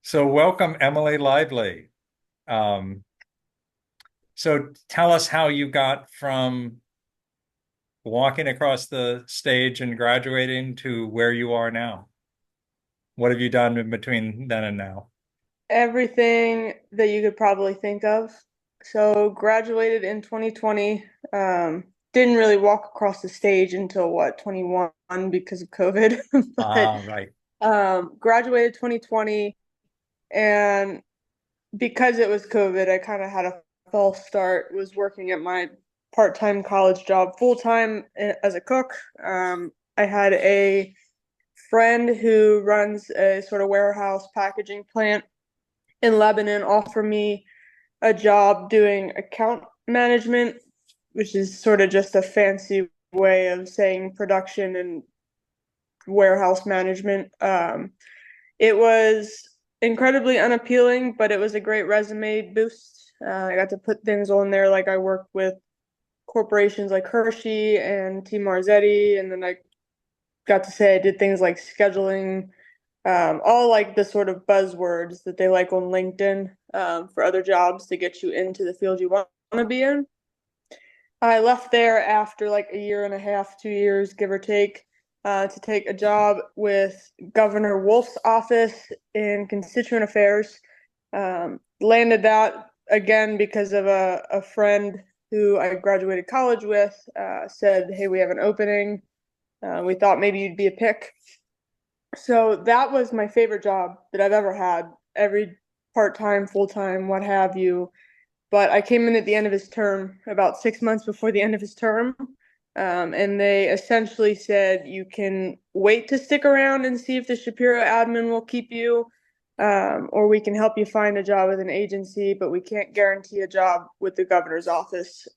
So welcome, Emily Lively. Um, so tell us how you got from walking across the stage and graduating to where you are now. What have you done in between then and now? Everything that you could probably think of. So graduated in 2020. Didn't really walk across the stage until what, 21 because of COVID. But Ah, right. graduated 2020, and because it was COVID, I kind of had a false start, was working at my part-time college job full-time as a cook. I had a friend who runs a sort of warehouse packaging plant in Lebanon offer me a job doing account management, which is sort of just a fancy way of saying production and warehouse management. It was incredibly unappealing, but it was a great resume boost. I got to put things on there like I worked with corporations like Hershey and T. Marzetti, and then I got to say I did things like scheduling, all like the sort of buzzwords that they like on LinkedIn for other jobs to get you into the field you want to be in. I left there after like a year and a half, 2 years, give or take, to take a job with Governor Wolf's office in constituent affairs. Landed that again because of a friend who I graduated college with said, "Hey, we have an opening. We thought maybe you'd be a pick." So that was my favorite job that I've ever had, every part-time, full-time, what have you. But I came in at the end of his term, about 6 months before the end of his term. And they essentially said you can wait to stick around and see if the Shapiro admin will keep you, or we can help you find a job with an agency, but we can't guarantee a job with the governor's office.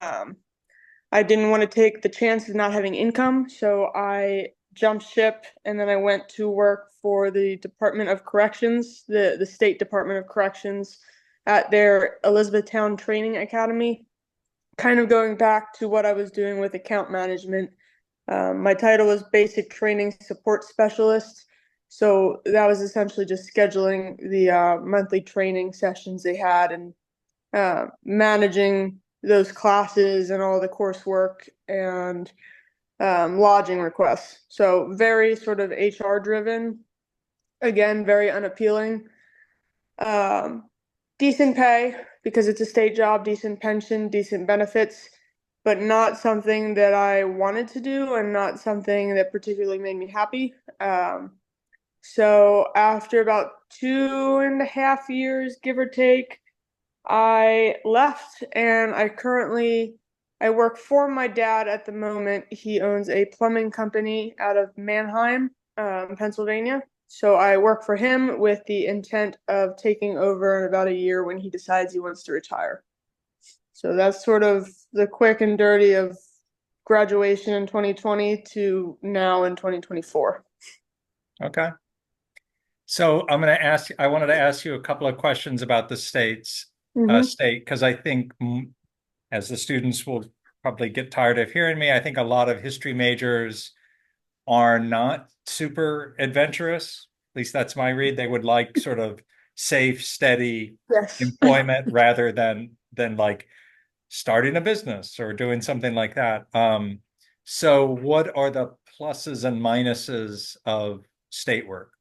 I didn't want to take the chance of not having income, so I jumped ship and then I went to work for the Department of Corrections, the State Department of Corrections at their Elizabethtown Training Academy, kind of going back to what I was doing with account management. My title was Basic Training Support Specialist. So that was essentially just scheduling the monthly training sessions they had and managing those classes and all the coursework and lodging requests. So very sort of HR driven. Again, very unappealing. Um, Decent pay because it's a state job, decent pension, decent benefits, but not something that I wanted to do and not something that particularly made me happy. So after about 2.5 years, give or take, I left and I work for my dad at the moment. He owns a plumbing company out of Manheim, Pennsylvania. So I work for him with the intent of taking over in about a year when he decides he wants to retire. So that's sort of the quick and dirty of graduation in 2020 to now in 2024. Okay. So I wanted to ask you a couple of questions about the Hmm. state, because I think as the students will probably get tired of hearing me, I think a lot of history majors are not super adventurous. At least that's my read. They would like sort of safe, steady Yes. employment rather than like starting a business or doing something like that. So what are the pluses and minuses of state work?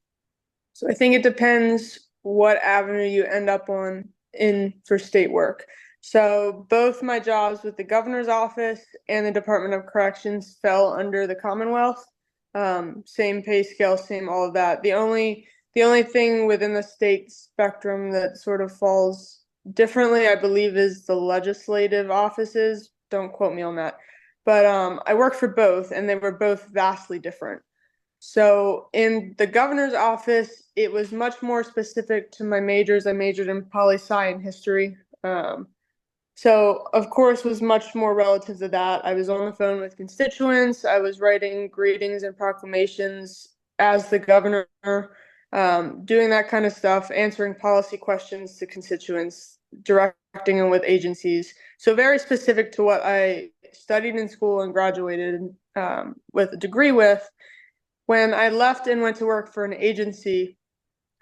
So I think it depends what avenue you end up on in for state work. So both my jobs with the governor's office and the Department of Corrections fell under the Commonwealth. Same pay scale, same all of that. The only thing within the state spectrum that sort of falls differently, I believe, is the legislative offices. Don't quote me on that. But I worked for both, and they were both vastly different. So in the governor's office, it was much more specific to my majors. I majored in poli sci and history. So of course was much more relative to that. I was on the phone with constituents. I was writing greetings and proclamations as the governor, doing that kind of stuff, answering policy questions to constituents, directing them with agencies. So very specific to what I studied in school and graduated with a degree with. When I left and went to work for an agency,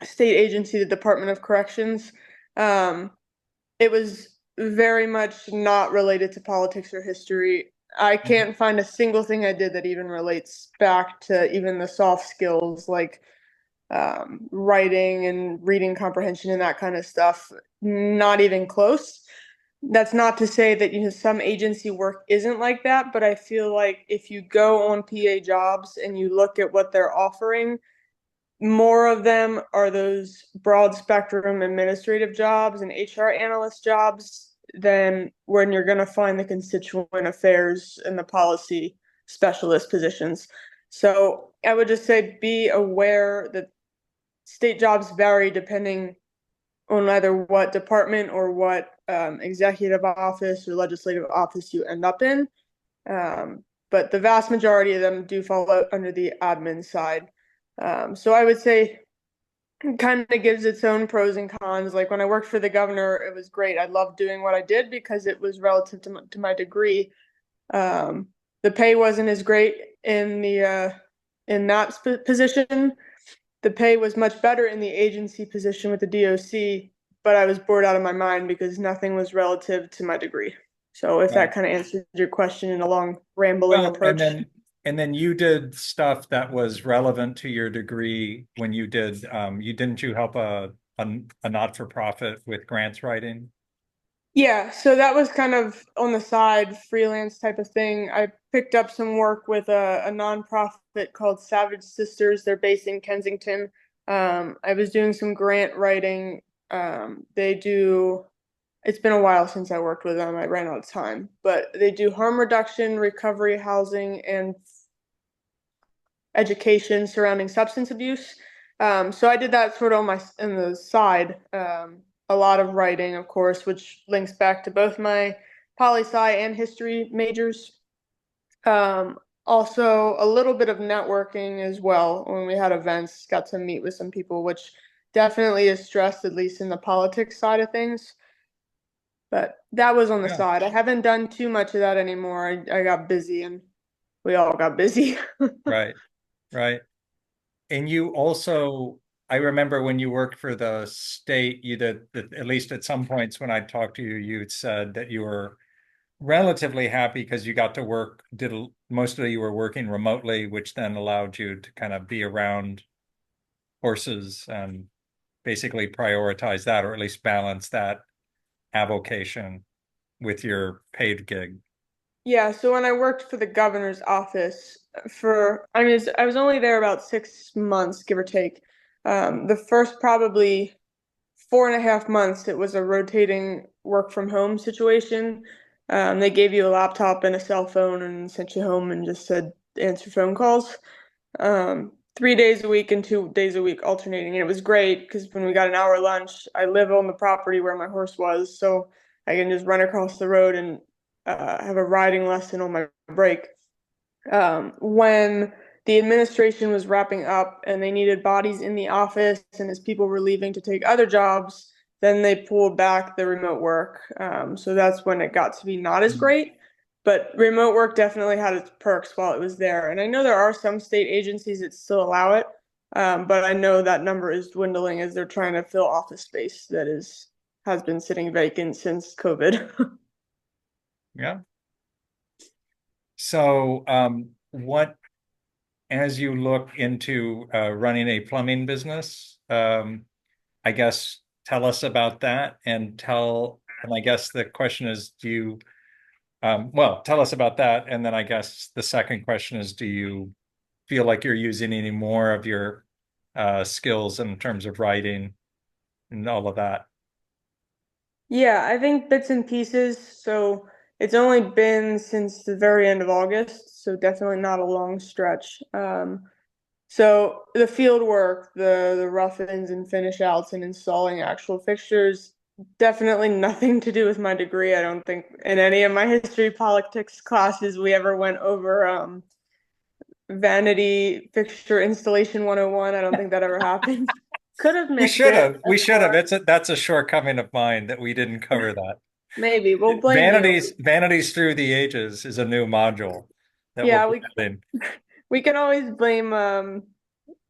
state agency, the Department of Corrections. Um, it was very much not related to politics or history. I Mhm. can't find a single thing I did that even relates back to even the soft skills like writing and reading comprehension and that kind of stuff. Not even close. That's not to say that some agency work isn't like that, but I feel like if you go on PA jobs and you look at what they're offering, more of them are those broad spectrum administrative jobs and HR analyst jobs than when you're going to find the constituent affairs and the policy specialist positions. So I would just say be aware that state jobs vary depending on either what department or what executive office or legislative office you end up in. But the vast majority of them do fall under the admin side. So I would say kind of gives its own pros and cons. Like when I worked for the governor, it was great. I loved doing what I did because it was relative to my degree. Um, the pay wasn't as great in that position. The pay was much better in the agency position with the DOC, but I was bored out of my mind because nothing was relative to my degree. So if that Right. kind of answers your question in a long rambling Well, approach. and then you did stuff that was relevant to your degree when you didn't you help a not-for-profit with grants writing? Yeah, so that was kind of on the side, freelance type of thing. I picked up some work with a nonprofit called Savage Sisters. They're based in Kensington. I was doing some grant writing. They do, it's been a while since I worked with them. I ran out of time, but they do harm reduction, recovery housing, and education surrounding substance abuse. So I did that sort of on my in the side. A lot of writing, of course, which links back to both my poli sci and history majors. Um, Also, a little bit of networking as well. When we had events, got to meet with some people, which definitely is stressed, at least in the politics side of things. But that was on the Yeah. side. I haven't done too much of that anymore. I got busy and we all got busy. Right, right. And you also, I remember when you worked for the state, you did, at least at some points when I talked to you, you said that you were relatively happy because you got to work, mostly you were working remotely, which then allowed you to kind of be around horses and basically prioritize that, or at least balance that avocation with your paid gig. Yeah, so when I worked for the governor's office I was only there about 6 months, give or take. The first probably 4.5 months, it was a rotating work from home situation. They gave you a laptop and a cell phone and sent you home and just said answer phone calls. 3 days a week and 2 days a week alternating. And it was great because when we got an hour lunch, I live on the property where my horse was, so I can just run across the road and have a riding lesson on my break. When the administration was wrapping up and they needed bodies in the office, and as people were leaving to take other jobs, then they pulled back the remote work. So that's when it got to be not as great. But remote work definitely had its perks while it was there. And I know there are some state agencies that still allow it, but I know that number is dwindling as they're trying to fill office space that has been sitting vacant since COVID. Yeah. So, what, as you look into running a plumbing business, I guess tell us about that and I guess the question is, well, tell us about that. And then I guess the second question is, do you feel like you're using any more of your skills in terms of writing and all of that? Yeah, I think bits and pieces. So it's only been since the very end of August, so definitely not a long stretch. So the field work, the rough-ins and finish outs and installing actual fixtures, definitely nothing to do with my degree. I don't think in any of my history politics classes we ever went over vanity fixture installation 101. I don't think that ever happened. Could have We missed should it. have. We should have. That's a shortcoming of mine that we didn't cover that. Maybe. We'll blame you. Vanities through the ages is a new module that we'll Yeah, be we adding. we can always blame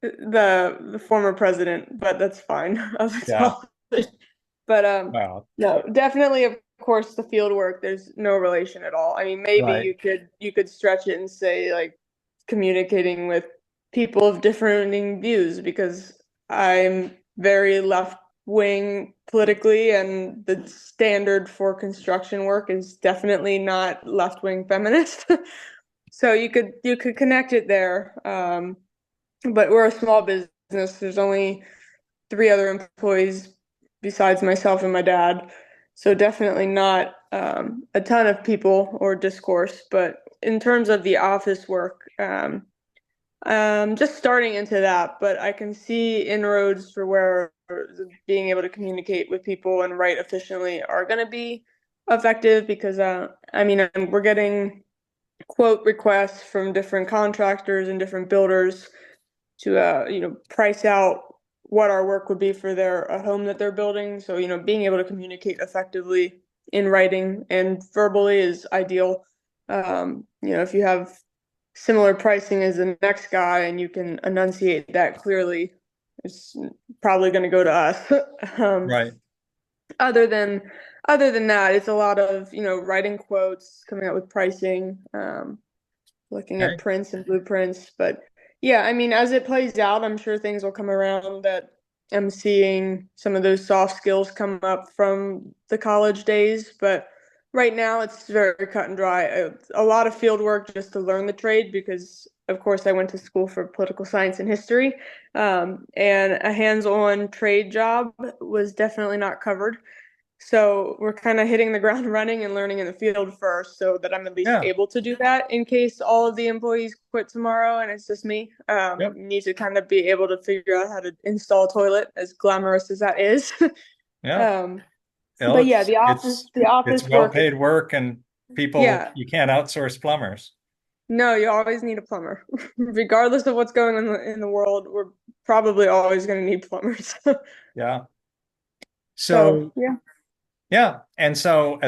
the former president, but that's fine. Of the Yeah. college. But Wow. no, definitely, of course, the field work, there's no relation at all. I mean, maybe Right. you could stretch it and say like communicating with people of differing views because I'm very left wing politically, and the standard for construction work is definitely not left wing feminist. So you could connect it there. But we're a small business. There's only three other employees besides myself and my dad. So definitely not a ton of people or discourse. But in terms of the office work, just starting into that. But I can see inroads for where being able to communicate with people and write efficiently are going to be effective because I mean we're getting quote requests from different contractors and different builders to price out what our work would be for their a home that they're building. So being able to communicate effectively in writing and verbally is ideal. If you have similar pricing as the next guy and you can enunciate that clearly, it's probably going to go to us. um, Right. other than other than that, it's a lot of writing quotes, coming up with pricing, looking at Okay. prints and blueprints. But yeah, I mean, as it plays out, I'm sure things will come around that I'm seeing some of those soft skills come up from the college days. But right now, it's very cut and dry. A lot of field work just to learn the trade because, of course, I went to school for political science and history. And a hands-on trade job was definitely not covered. So we're kind of hitting the ground running and learning in the field first so that I'm at least Yeah. able to do that in case all of the employees quit tomorrow and it's just me. Yep. Need to kind of be able to figure out how to install a toilet, as glamorous as that is. Yeah. um, Well, but yeah, the it's office well work is, paid work and people yeah, you can't outsource plumbers. no, you always need a plumber. Regardless of what's going on in the world, we're probably always going to need plumbers. Yeah. So So yeah, yeah. And so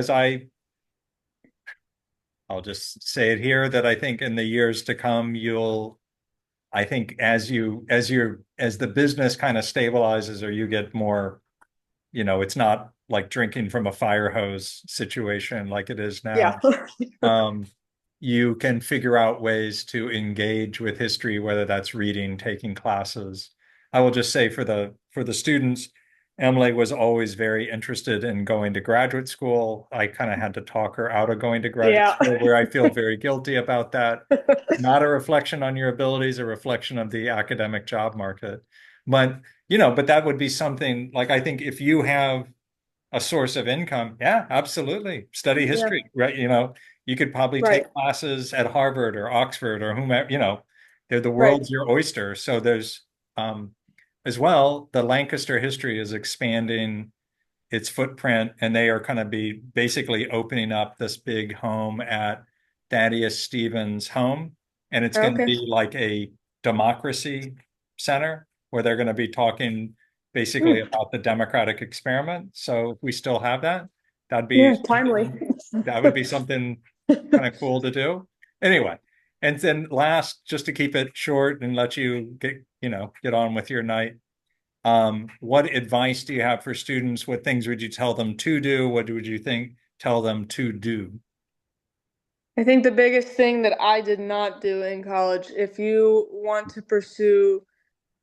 I'll just say it here that I think in the years to come, I think as the business kind of stabilizes or you get more, it's not like drinking from a fire hose situation like it is yeah, now. Um, you can figure out ways to engage with history, whether that's reading, taking classes. I will just say for the students, Emily was always very interested in going to graduate school. I kind of had to talk her out of going to graduate yeah, school, where I feel very guilty about that. Not a reflection on your abilities, a reflection of the academic job market. But, but that would be something like I think if you have a source of income, yeah, absolutely. Study yeah, history, right? You could probably right, take classes at Harvard or Oxford or whomever, they're the right. world's your oyster. So there's as well, the Lancaster history is expanding its footprint, and they are going to be basically opening up this big home at Thaddeus Stevens' home. And it's going to Okay. be like a democracy center where they're going to be talking basically Hmm. about the democratic experiment. So if we still have that, that'd be Yeah, timely. that would be something kind of cool to do. Anyway, and then last, just to keep it short and let you get on with your night. What advice do you have for students? What things would you tell them to do? What would you tell them to do? I think the biggest thing that I did not do in college, if you want to pursue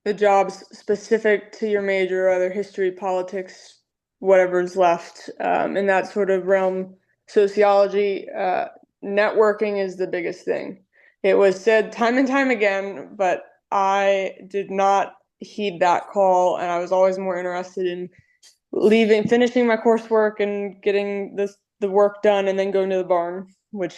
the jobs specific to your major, either history, politics, whatever's left, in that sort of realm, sociology, networking is the biggest thing. It was said time and time again, but I did not heed that call, and I was always more interested in finishing my coursework and getting the work done and then going to the barn, which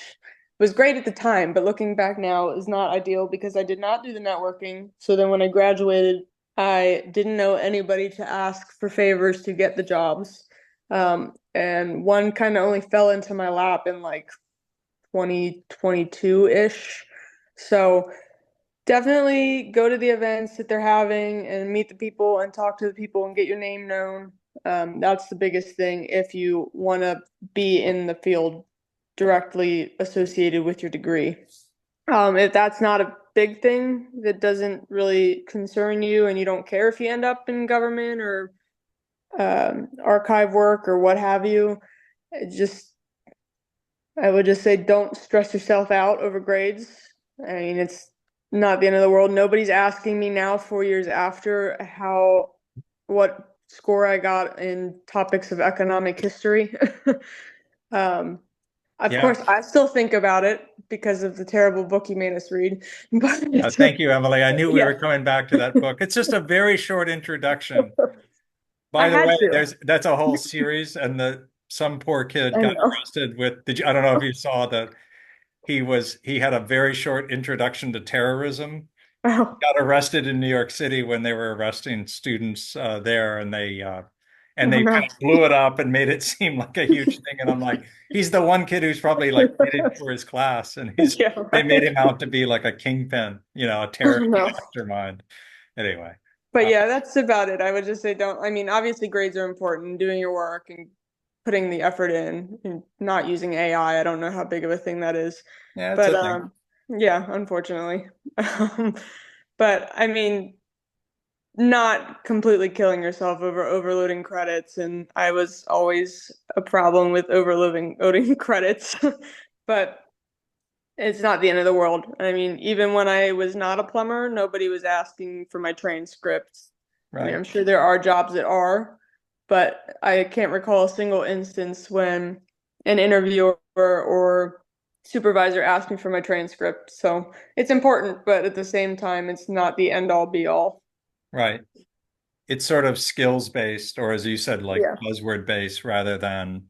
was great at the time, but looking back now is not ideal because I did not do the networking. So then when I graduated, I didn't know anybody to ask for favors to get the jobs. And one kind of only fell into my lap in like 2022-ish. So definitely go to the events that they're having and meet the people and talk to the people and get your name known. That's the biggest thing if you want to be in the field directly associated with your degree. If that's not big thing that doesn't really concern you and you don't care if you end up in government or archive work or what have you. It just, I would just say don't stress yourself out over grades. I mean, it's not the end of the world. Nobody's asking me now, 4 years after, what score I got in topics of economic history. Um, of Yeah. course, I still think about it because of the terrible book you made us read. But Thank you, Emily. I knew we yeah, were coming back to that book. It's just a very short introduction. I By the had way, to. that's a whole series, and some poor kid I got know. arrested with. I don't know if you saw that he had a very short introduction to terrorism. Oh, Got arrested in New York City when they were arresting students there, and oh they kind no. of blew it up and made it seem like a huge thing. And I'm like, he's the one kid who's probably like waiting for his class, and Yeah, they made him right. out to be like a kingpin, a Oh terrorist no. mastermind. Anyway, But uh, yeah, that's about it. I would just say don't, I mean, obviously grades are important, doing your work and putting the effort in and not using AI. I don't know how big of a thing that is. yeah, it's But a thing, yeah, unfortunately. Um, but I mean, not completely killing yourself over overloading credits. And I was always a problem with overloading credits. But it's not the end of the world. I mean, even when I was not a plumber, nobody was asking for my transcripts. I mean, right? I'm sure there are jobs that are, but I can't recall a single instance when an interviewer or supervisor asked me for my transcript. So it's important, but at the same time, it's not the end all be all. Right. It's sort of skills based, or as you said, like Yeah. buzzword based rather than,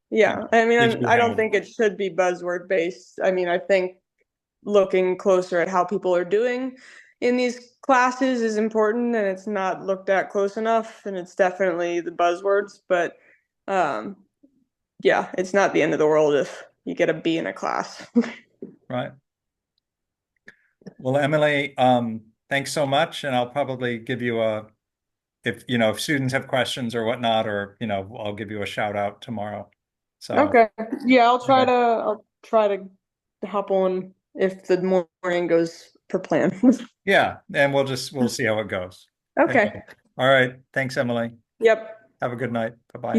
Yeah. I did mean, you I don't have, think it should be buzzword based. I mean, I think looking closer at how people are doing in these classes is important and it's not looked at close enough and it's definitely the buzzwords, but um yeah, it's not the end of the world if you get a B in a class. right? Well, Emily, thanks so much. And I'll probably give you if students have questions or whatnot, or, I'll give you a shout out tomorrow. So, Okay. Yeah, okay. I'll try to hop on if the morning goes per plan. Yeah. And we'll see how it goes. Okay. Anyway. All right. Thanks, Emily. Yep. Have a good night. Bye-bye.